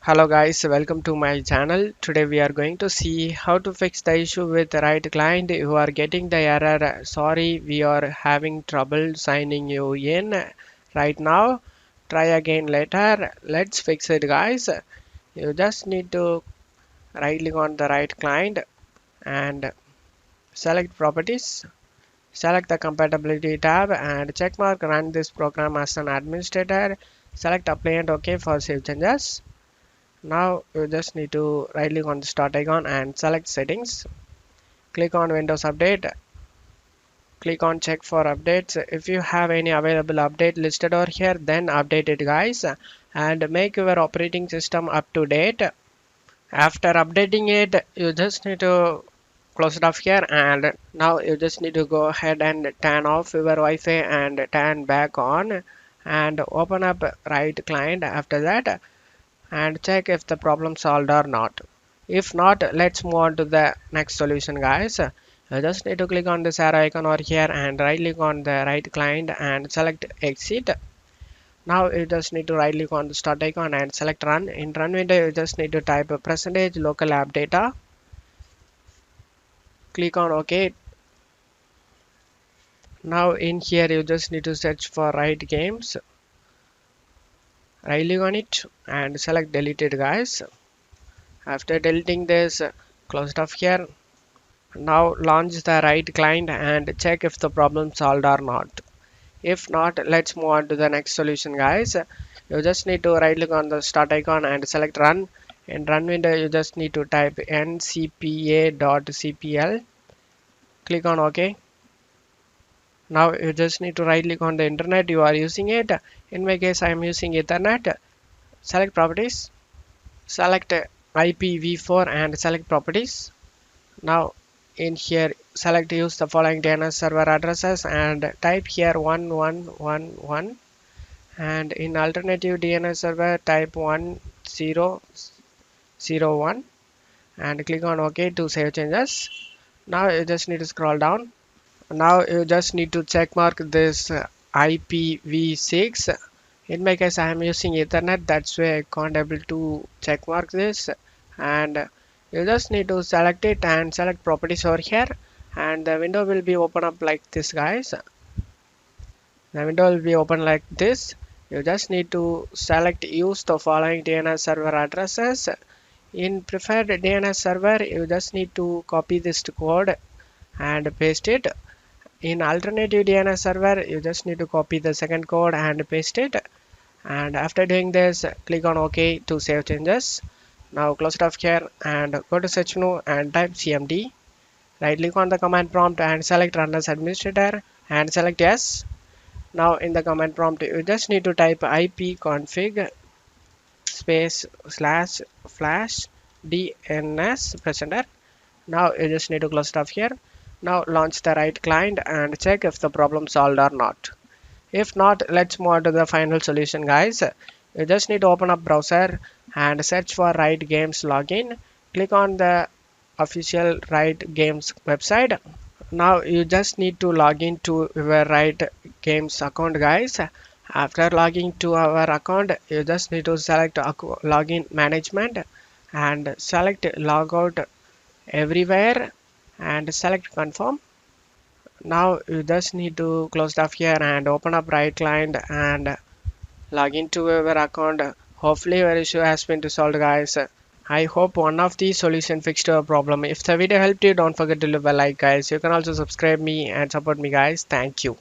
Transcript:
Hello guys, welcome to my channel. Today we are going to see how to fix the issue with the right client. You are getting the error. Sorry, we are having trouble signing you in right now. Try again later. Let's fix it guys. You just need to right click on the right client and select properties. Select the compatibility tab and checkmark run this program as an administrator. Select apply and OK for save changes. Now you just need to right click on the start icon and select settings. Click on Windows Update. Click on check for updates. If you have any available update listed over here, then update it guys and make your operating system up to date. After updating it, you just need to close it off here, and now you just need to go ahead and turn off your Wi-Fi and turn back on and open up right client after that and check if the problem solved or not. If not, let's move on to the next solution guys. You just need to click on this arrow icon over here and right click on the right client and select exit. Now you just need to right click on the start icon and select run. In run window you just need to type a percentage local app data. Click on OK. Now in here you just need to search for right games. Right click on it and select delete it guys. After deleting this, close it off here. Now launch the right client and check if the problem solved or not. If not, let's move on to the next solution guys. You just need to right click on the start icon and select run. In run window you just need to type ncpa.cpl. Click on OK. Now you just need to right click on the internet you are using it. In my case I am using Ethernet. Select properties. Select IPv4 and select properties. Now in here select use the following DNS server addresses and type here 1111 and in alternative DNS server type 1001 and click on OK to save changes. Now you just need to scroll down. Now you just need to check mark this IPv6. In my case I am using Ethernet, that's why I can't able to check mark this, and you just need to select it and select properties over here and the window will be open up like this guys. The window will be open like this. You just need to select use the following DNS server addresses. In preferred DNS server you just need to copy this code and paste it. In alternative DNS server you just need to copy the second code and paste it, and after doing this click on OK to save changes. Now close it off here and go to search menu and type cmd. Right click on the command prompt and select run as administrator and select yes. Now in the command prompt you just need to type ipconfig space slash flash dns, press enter. Now you just need to close it off here. Now launch the right client and check if the problem solved or not. If not, let's move on to the final solution guys. You just need to open up browser and search for Riot Games login. Click on the official Riot Games website. Now you just need to log in to your Riot Games account guys. After logging to our account you just need to select login management and select logout everywhere and select confirm. Now you just need to close it off here and open up right client and log into your account. Hopefully your issue has been resolved guys. I hope one of these solutions fixed your problem. If the video helped you, don't forget to leave a like guys. You can also subscribe me and support me guys. Thank you.